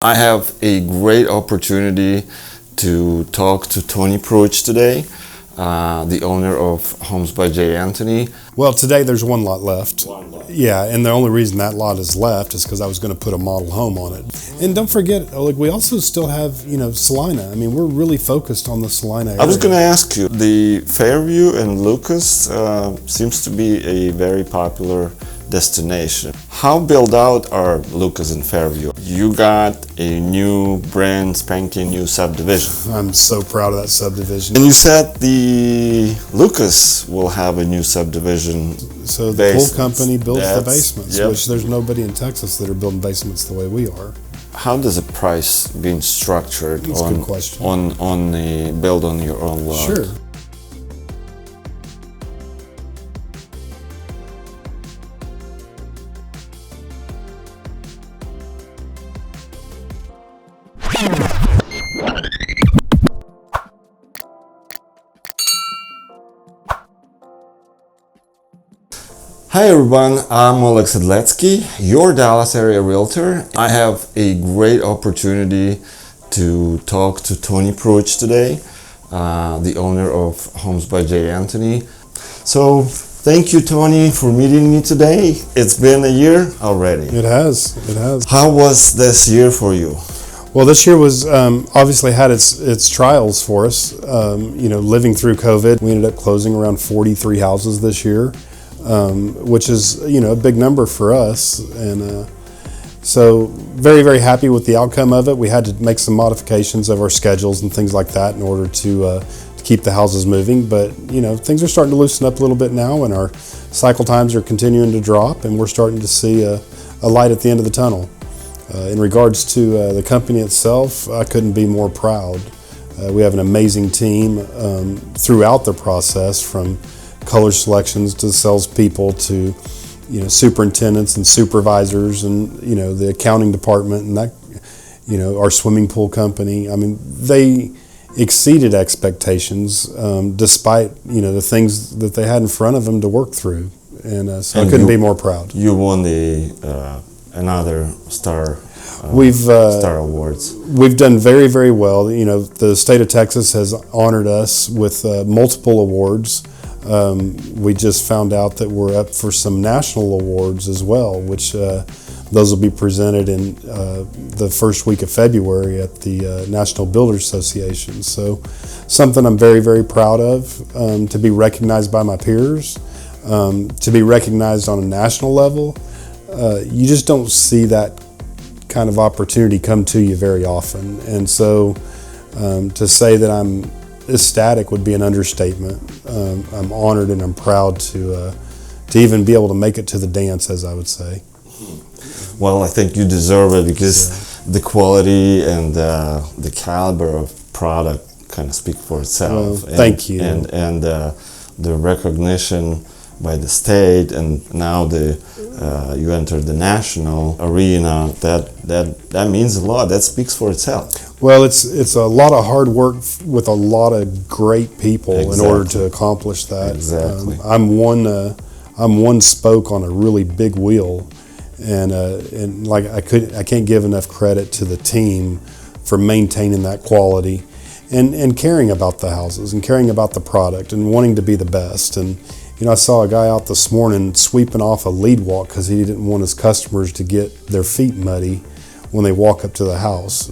I have a great opportunity to talk to Tony Prutch today, the owner of Homes by J. Anthony. Well, today there's one lot left. Yeah, and the only reason that lot is left is because I was going to put a model home on it. And don't forget, Oleg, we also still have, Salina. I mean, we're really focused on the Salina area. I was going to ask you, the Fairview and Lucas seems to be a very popular destination. How built out are Lucas and Fairview? You got a new brand spanking new subdivision. I'm so proud of that subdivision. And you said the Lucas will have a new subdivision. So the pool company builds the basements, which there's nobody in Texas that are building basements the way we are. How does the price being structured That's a good question. on the build on your own lot? Sure. Hi everyone, I'm Oleg Sedletsky, your Dallas area realtor. I have a great opportunity to talk to Tony Prutch today, the owner of Homes by J. Anthony. So thank you, Tony, for meeting me today. It's been a year already. It has. How was this year for you? Well, this year was obviously had its trials for us. Living through COVID, we ended up closing around 43 houses this year. Which is, a big number for us. And so very, very happy with the outcome of it. We had to make some modifications of our schedules and things like that in order to keep the houses moving. But, things are starting to loosen up a little bit now, and our cycle times are continuing to drop, and we're starting to see a light at the end of the tunnel. In regards to the company itself, I couldn't be more proud. We have an amazing team throughout the process, from color selections to salespeople to superintendents and supervisors and the accounting department and that our swimming pool company. I mean, they exceeded expectations despite the things that they had in front of them to work through, and so I couldn't be more proud. You won the another star awards. We've done very, very well. The state of Texas has honored us with multiple awards. We just found out that we're up for some national awards as well, which those will be presented in the first week of February at the National Builders Association. So something I'm very, very proud of, to be recognized by my peers, to be recognized on a national level. You just don't see that kind of opportunity come to you very often. And so to say that I'm ecstatic would be an understatement. I'm honored and I'm proud to even be able to make it to the dance, as I would say. Well, I think you deserve it, because the quality and the caliber of product kind of speak for itself. Well, thank you. And the recognition by the state, and now you entered the national arena. That means a lot. That speaks for itself. Well, it's a lot of hard work with a lot of great people in order to accomplish that. Exactly. I'm one spoke on a really big wheel, and like I can't give enough credit to the team for maintaining that quality and caring about the houses and caring about the product and wanting to be the best. And I saw a guy out this morning sweeping off a lead walk because he didn't want his customers to get their feet muddy when they walk up to the house.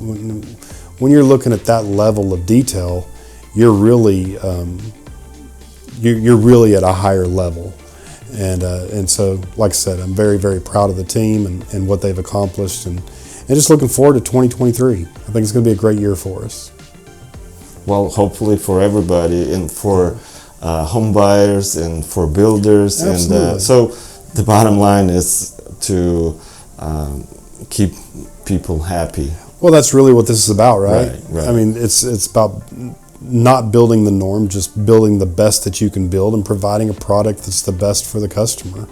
When you're looking at that level of detail, you're really at a higher level. And so, like I said, I'm very, very proud of the team and what they've accomplished, and just looking forward to 2023. I think it's going to be a great year for us. Well, hopefully for everybody, and for home buyers and for builders. Absolutely. And so the bottom line is to keep people happy. Well, that's really what this is about, right? Right. I mean, it's about not building the norm, just building the best that you can build and providing a product that's the best for the customer.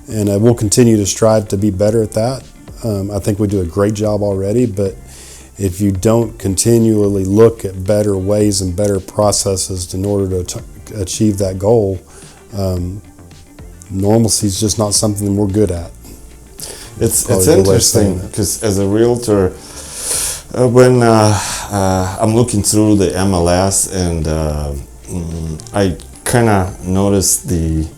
And we'll continue to strive to be better at that. I think we do a great job already, but if you don't continually look at better ways and better processes in order to achieve that goal, normalcy is just not something we're good at. It's interesting because as a realtor, When I'm looking through the MLS, and I kind of noticed the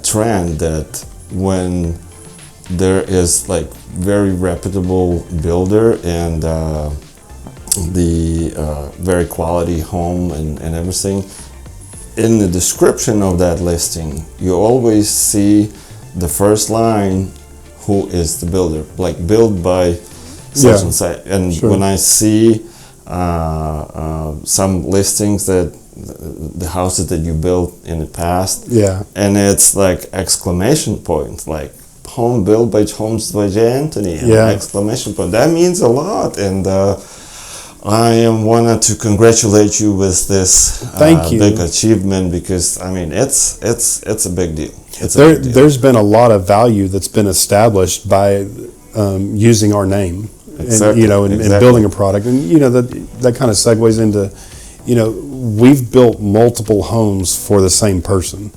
trend that when there is like very reputable builder and the very quality home and everything, in the description of that listing, you always see the first line, who is the builder, like built by such and such. And when I see some listings that the houses that you built in the past, and it's like exclamation point, like home built by Homes by J. Anthony, and exclamation point. That means a lot, and I wanted to congratulate you with this big achievement, because I mean it's a big deal. There's been a lot of value that's been established by using our name, and building a product, and that kind of segues into, we've built multiple homes for the same person.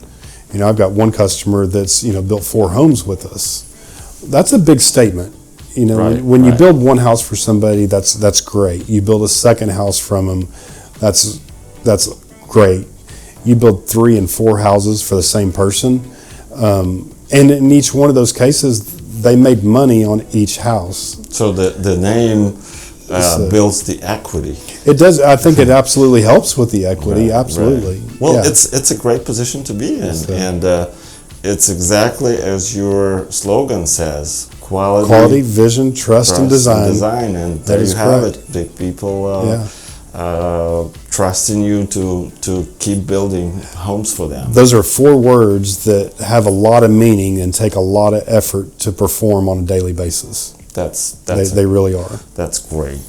I've got one customer that's built 4 homes with us. That's a big statement. When you build one house for somebody, that's great. You build a second house from them, that's great. You build 3 and 4 houses for the same person, and in each one of those cases, they made money on each house. So the name builds the equity. It does. I think it absolutely helps with the equity. Absolutely. Right. Well, it's a great position to be in, and it's exactly as your slogan says: quality, vision, trust and design. And there you have it. The people trust in you to keep building homes for them. Those are 4 words that have a lot of meaning and take a lot of effort to perform on a daily basis. They really are. That's great.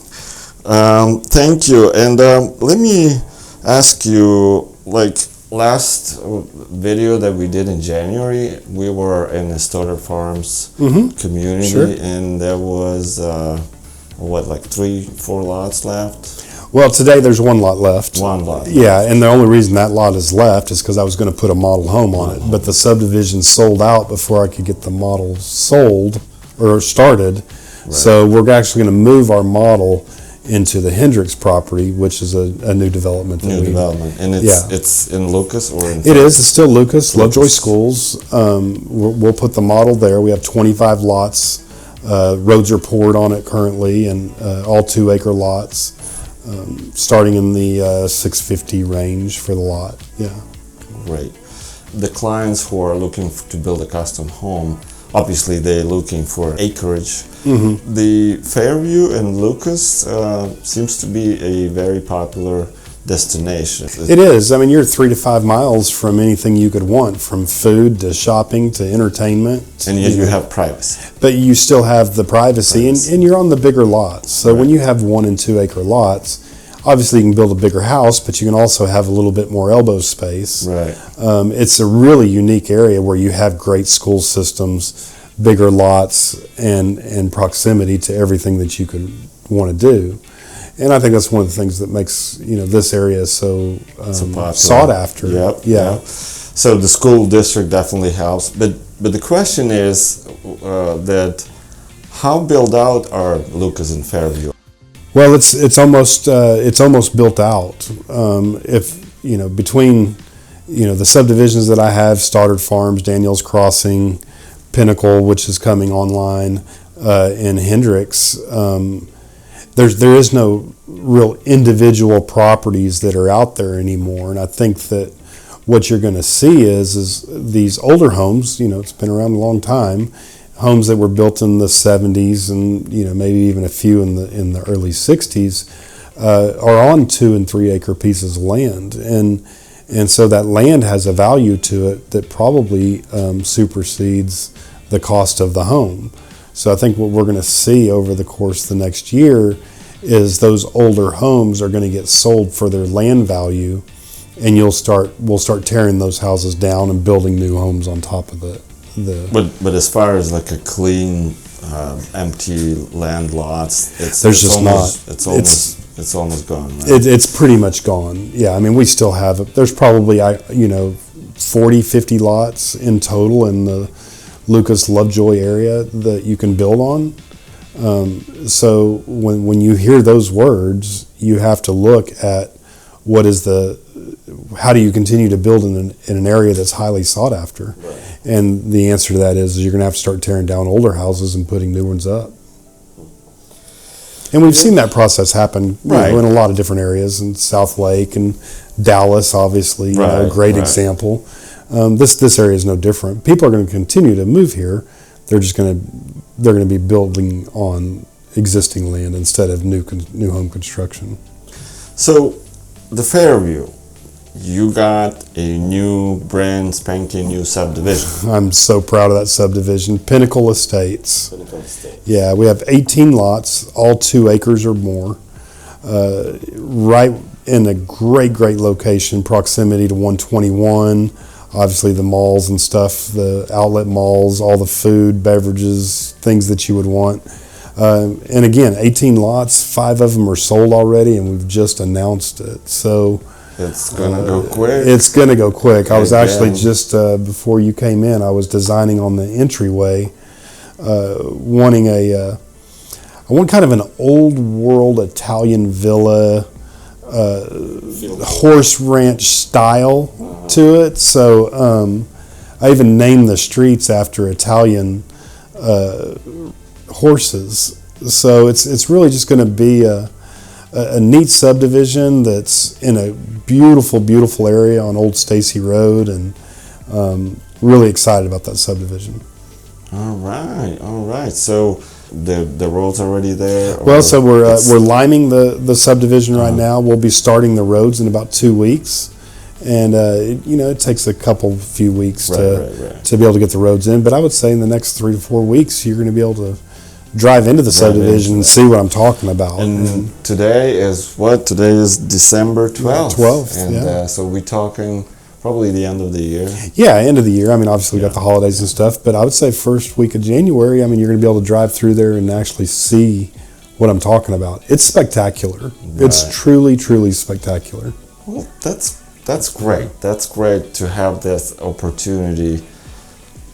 Thank you. And let me ask you, like last video that we did in January, we were in the Stoddard Farms community, and there was like 3-4 lots left. Well, today there's 1 lot left. 1 lot left. Yeah, and the only reason that lot is left is because I was going to put a model home on it, but the subdivision sold out before I could get the model sold or started. Right. So we're actually going to move our model into the Hendricks property, which is a new development. And it's in Lucas or in? It is. It's still Lucas. Lovejoy Schools. We'll put the model there. We have 25 lots. Roads are poured on it currently, and all 2-acre lots. Starting in the 650 range for the lot. Yeah. Great. The clients who are looking to build a custom home, obviously they're looking for acreage. The Fairview and Lucas seems to be a very popular destination. It is. I mean, you're 3 to 5 miles from anything you could want, from food to shopping to entertainment. And yet you have privacy. But you still have the privacy. And you're on the bigger lots. So when you have 1 and 2 acre lots, obviously you can build a bigger house, but you can also have a little bit more elbow space. Right. It's a really unique area where you have great school systems, bigger lots, and proximity to everything that you could want to do. And I think that's one of the things that makes this area so sought after. Yep. So the school district definitely helps, but the question is that how built out are Lucas and Fairview? Well, it's almost built out. If between the subdivisions that I have, Stoddard Farms, Daniels Crossing, Pinnacle, which is coming online, and Hendricks. There is no real individual properties that are out there anymore, and I think that what you're going to see is these older homes. It's been around a long time. Homes that were built in the 70s and maybe even a few in the early 60s are on 2 and 3 acre pieces of land, and so that land has a value to it that probably supersedes the cost of the home. So I think what we're going to see over the course of the next year is those older homes are going to get sold for their land value, and we'll start tearing those houses down and building new homes on top of the. But as far as like a clean, empty land lots, it's almost gone. Right? It's pretty much gone. Yeah, I mean we still have. There's probably 40, 50 lots in total in the Lucas Lovejoy area that you can build on. So when you hear those words, you have to look at how do you continue to build in an area that's highly sought after? Right. And the answer to that is you're going to have to start tearing down older houses and putting new ones up. And we've seen that process happen in a lot of different areas, in South Lake and Dallas, obviously, a great example. This area is no different. People are going to continue to move here. They're going to be building on existing land instead of new home construction. So, the Fairview, you got a new brand spanking new subdivision. I'm so proud of that subdivision, Pinnacle Estates. Pinnacle Estates. Yeah, we have 18 lots, all 2 acres or more, right in a great location, proximity to 121. Obviously the malls and stuff, the outlet malls, all the food, beverages, things that you would want. And again, 18 lots, 5 of them are sold already, and we've just announced it. So it's going to go quick. It's going to go quick. I was actually just, before you came in, I was designing on the entryway, wanting I want kind of an old world Italian villa, horse ranch style to it. So I even named the streets after Italian horses. So it's really just going to be a neat subdivision that's in a beautiful area on Old Stacy Road, and really excited about that subdivision. All right. So the road's already there? Well, so we're liming the subdivision right now. We'll be starting the roads in about 2 weeks, and it takes a few weeks to be able to get the roads in. But I would say in the next 3 to 4 weeks, you're going to be able to drive into the subdivision and see what I'm talking about. And today is what? Today is December 12th. 12th, and so we're talking probably the end of the year. Yeah, end of the year. I mean, obviously we got the holidays and stuff, but I would say first week of January, I mean, you're going to be able to drive through there and actually see what I'm talking about. It's spectacular. Right. It's truly spectacular. Well, that's great. That's great to have this opportunity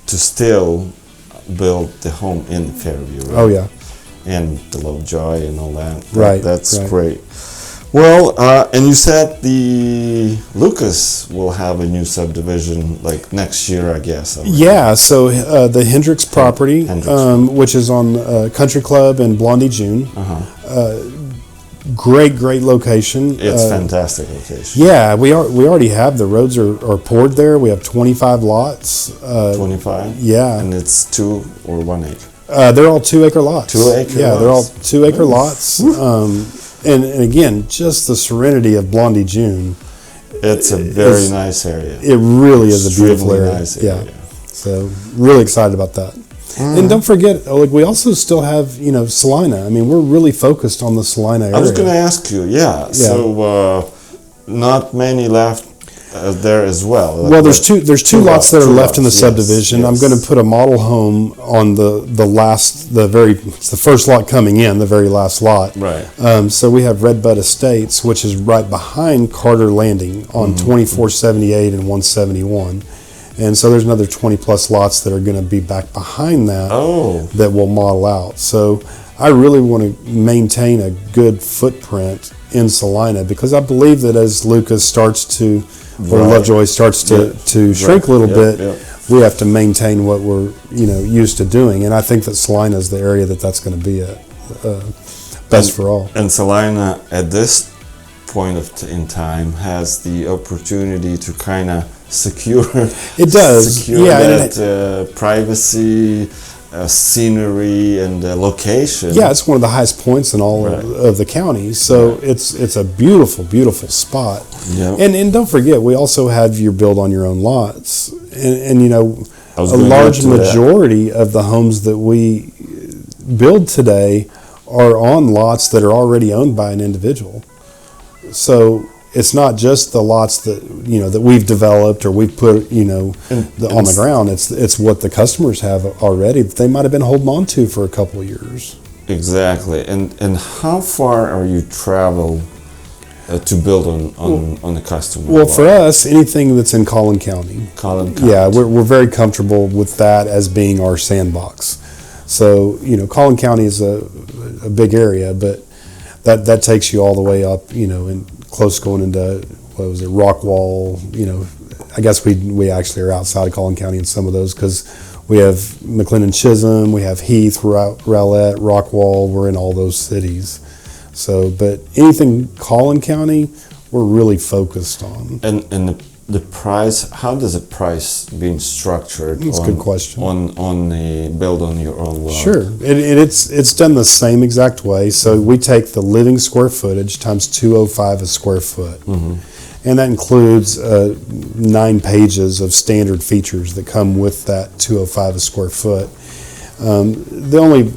to still build the home in Fairview. Right? Oh, yeah. And the Lovejoy and all that. Right. That's great. Well, and you said the Lucas will have a new subdivision like next year, I guess. Yeah, so the Hendricks property, which is on Country Club and Blondie June. Great location. It's fantastic location. Yeah, we already have, the roads are poured there. We have 25 lots. 25? Yeah. And it's 2 or 1 acre? They're all 2 acre lots. 2 acre lots? Yeah, they're all 2 acre lots. And again, just the serenity of Blondie June. It's a very nice area. It really is a beautiful area. Nice area. Yeah. So really excited about that. And don't forget, Oleg, we also still have, Salina. I mean, we're really focused on the Salina area. I was going to ask you, so not many left there as well. Well, there's two lots that are left in the subdivision. Yes. I'm going to put a model home on the first lot coming in, the very last lot. Right. So we have Red Bud Estates, which is right behind Carter Landing on 2478 and 171. And so there's another 20 plus lots that are going to be back behind that that will model out. So I really want to maintain a good footprint in Salina, because I believe that as Lucas starts to, or Lovejoy starts to shrink a little bit, we have to maintain what we're used to doing. And I think that Salina is the area that's going to be best for all. And Salina at this point in time has the opportunity to kind of secure that privacy, scenery, and location. Yeah, it's one of the highest points in all of the county, so it's a beautiful spot. Yeah. And don't forget, we also have your build on your own lots, and a large majority of the homes that we build today are on lots that are already owned by an individual. So it's not just the lots that that we've developed or we've put on the ground. It's what the customers have already that they might have been holding on to for a couple of years. Exactly. And how far are you travel to build on the customer? Well, for us, anything that's in Collin County. Collin County. Yeah, we're very comfortable with that as being our sandbox. So, Collin County is a big area, but that takes you all the way up, and close going into, what was it, Rockwall, I guess we actually are outside of Collin County in some of those, because we have McLennan Chisholm, we have Heath, Rowlett, Rockwall, we're in all those cities. So, but anything Collin County, we're really focused on. And the price, how does the price being structured? That's a good question. On the build on your own lot? Sure, it's done the same exact way. So we take the living square footage times 205 a square foot, and that includes 9 pages of standard features that come with that 205 a square foot. The only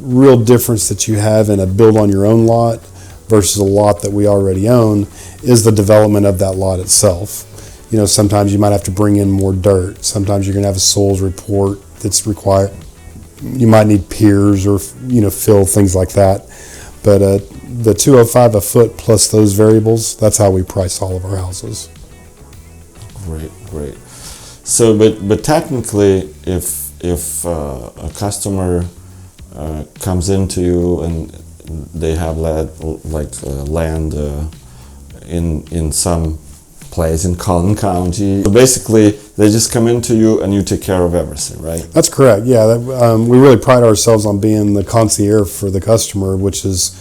real difference that you have in a build on your own lot versus a lot that we already own is the development of that lot itself. Sometimes you might have to bring in more dirt. Sometimes you're going to have a soils report that's required. You might need piers or fill, things like that. But the 205 a foot plus those variables, that's how we price all of our houses. Great. So, but technically, if a customer comes into you and they have land in some place in Collin County, so basically they just come into you and you take care of everything, right? That's correct. Yeah, we really pride ourselves on being the concierge for the customer, which is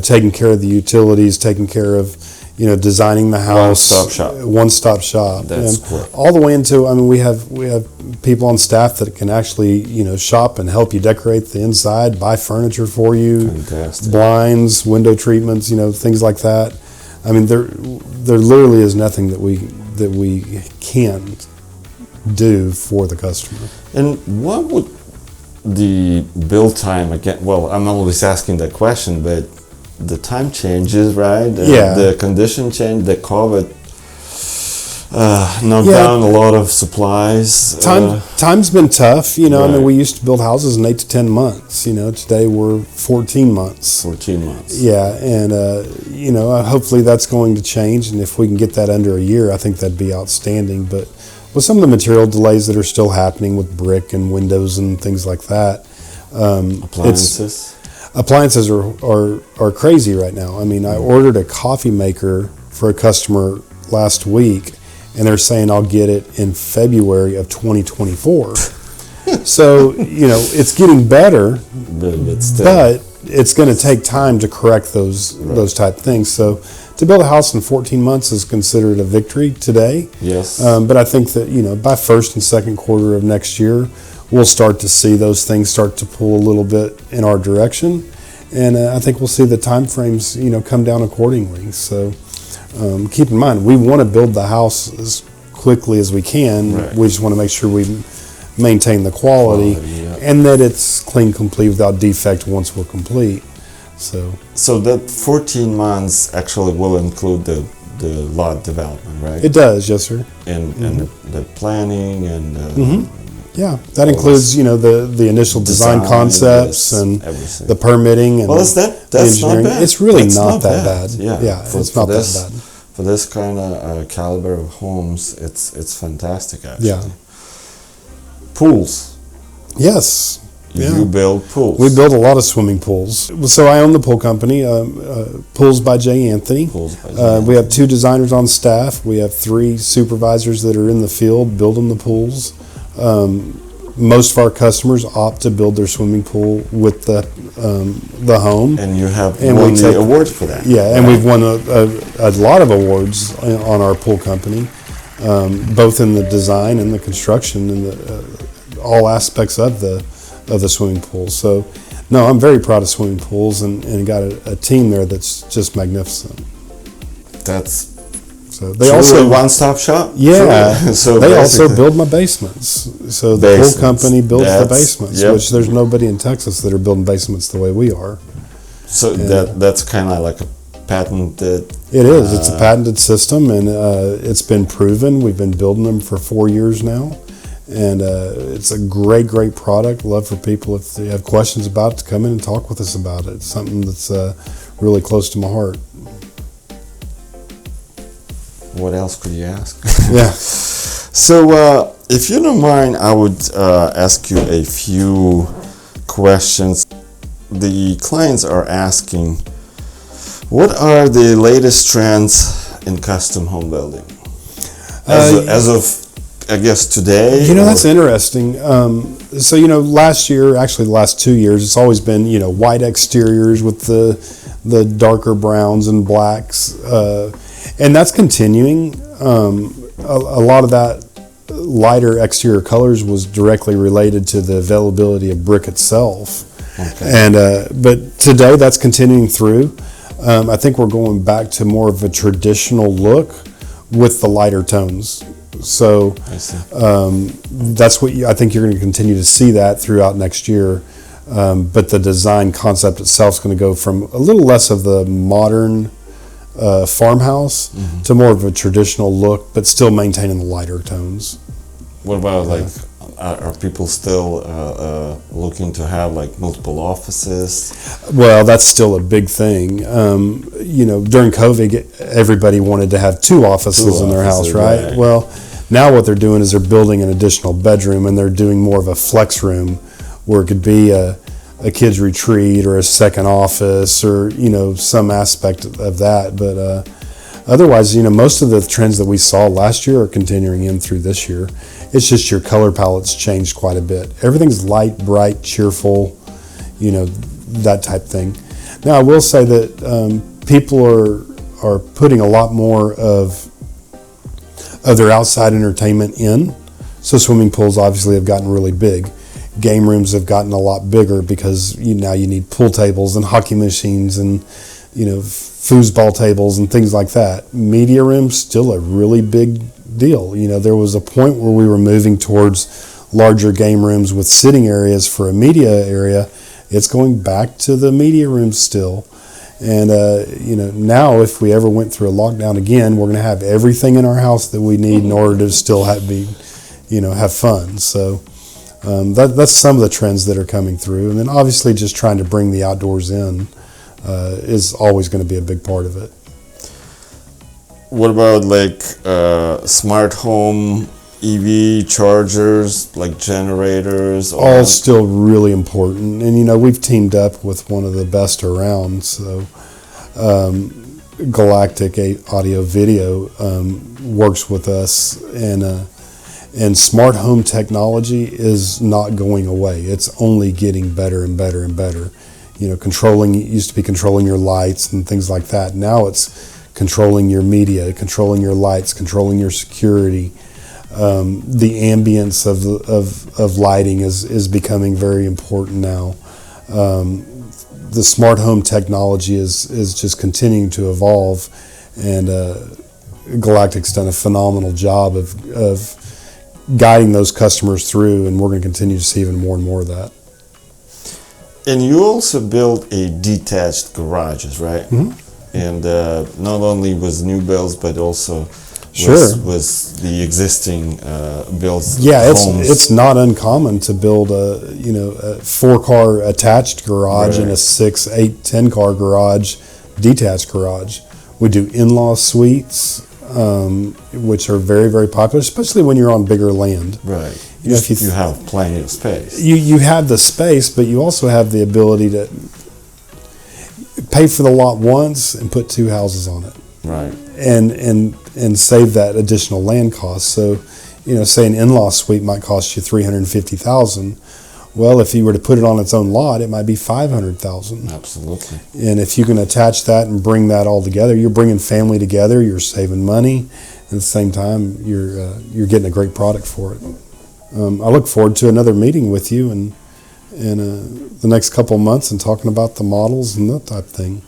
taking care of the utilities, taking care of designing the house. One-stop shop. That's correct. All the way into, we have people on staff that can actually shop and help you decorate the inside, buy furniture for you. Fantastic. Blinds, window treatments, things like that. There literally is nothing that we can't do for the customer. And what would the build time again? Well, I'm always asking that question, but the time changes, right? The condition change. The COVID knocked down a lot of supplies. Time's been tough. Right. We used to build houses in 8 to 10 months. Today we're 14 months. 14 months. Yeah, and hopefully that's going to change. And if we can get that under a year, I think that'd be outstanding. But with some of the material delays that are still happening with brick and windows and things like that, appliances are crazy right now. I ordered a coffee maker for a customer last week, and they're saying I'll get it in February of 2024. So, it's getting better, but it's going to take time to correct those type things. So to build a house in 14 months is considered a victory today. Yes. But I think that, by first and second quarter of next year, we'll start to see those things start to pull a little bit in our direction. And I think we'll see the time frames, come down accordingly. So keep in mind, we want to build the house as quickly as we can. Right. We just want to make sure we maintain the quality and that it's clean, complete, without defect once we're complete. So that 14 months actually will include the lot development, right? It does, yes, sir. And the planning and yeah, that includes the initial design concepts and everything. The permitting and that's the engineering. Not bad. It's really that's not that bad. Yeah, it's not that bad. For this kind of caliber of homes, it's fantastic actually. Yeah. Pools. Yes. You build pools. We build a lot of swimming pools. So I own the pool company, Pools by J. Anthony. We have 2 designers on staff. We have 3 supervisors that are in the field building the pools. Most of our customers opt to build their swimming pool with the home. And you have won the awards for that. Yeah, and we've won a lot of awards on our pool company, both in the design and the construction and all aspects of the swimming pool. So, no, I'm very proud of swimming pools and got a team there that's just magnificent. So they also a one-stop shop. Yeah. So they also build my basements. So the pool company builds the basements, which there's nobody in Texas that are building basements the way we are. So that's kind of like a patented. It is. It's a patented system, and it's been proven. We've been building them for 4 years now. And it's a great product. Love for people, if they have questions about it, to come in and talk with us about it. It's something that's really close to my heart. What else could you ask? Yeah. So if you don't mind, I would ask you a few questions. The clients are asking, what are the latest trends in custom home building? As of, I guess, today? That's interesting. So, last year, actually the last 2 years, it's always been, white exteriors with the darker browns and blacks. And that's continuing. A lot of that lighter exterior colors was directly related to the availability of brick itself. Okay. And but today that's continuing through. I think we're going back to more of a traditional look with the lighter tones. So that's what I think you're going to continue to see that throughout next year. But the design concept itself is going to go from a little less of the modern farmhouse to more of a traditional look, but still maintaining the lighter tones. What about are people still looking to have multiple offices? Well, that's still a big thing. During COVID, everybody wanted to have two offices in their house, right? Well, now what they're doing is they're building an additional bedroom, and they're doing more of a flex room where it could be a kid's retreat or a second office or, some aspect of that. But otherwise, most of the trends that we saw last year are continuing in through this year. It's just your color palette's changed quite a bit. Everything's light, bright, cheerful, that type thing. Now, I will say that people are putting a lot more of their outside entertainment in. So swimming pools obviously have gotten really big. Game rooms have gotten a lot bigger because now you need pool tables and hockey machines and foosball tables and things like that. Media rooms still a really big deal. There was a point where we were moving towards larger game rooms with sitting areas for a media area. It's going back to the media rooms still. And now if we ever went through a lockdown again, we're going to have everything in our house that we need in order to still have fun. So that's some of the trends that are coming through. And then obviously just trying to bring the outdoors in is always going to be a big part of it. What about smart home EV chargers, generators? All still really important. And, we've teamed up with one of the best around. So Galactic Audio Video works with us. And smart home technology is not going away. It's only getting better and better and better. It used to be controlling your lights and things like that. Now it's controlling your media, controlling your lights, controlling your security. The ambience of lighting is becoming very important now. The smart home technology is just continuing to evolve, and Galactic's done a phenomenal job of guiding those customers through, and we're going to continue to see even more and more of that. And you also built a detached garages, right? Mm-hmm. And not only was new builds, but also was the existing builds. Yeah, it's not uncommon to build a 4-car attached garage and a 6, 8, 10-car garage, detached garage. We do in-law suites, which are very, very popular, especially when you're on bigger land. Right. If you have plenty of space. You have the space, but you also have the ability to pay for the lot once and put 2 houses on it. Right. And save that additional land cost. So, say an in-law suite might cost you $350,000. Well, if you were to put it on its own lot, it might be $500,000. Absolutely. And if you can attach that and bring that all together, you're bringing family together. You're saving money. At the same time, you're getting a great product for it. I look forward to another meeting with you in the next couple of months and talking about the models and that type of thing.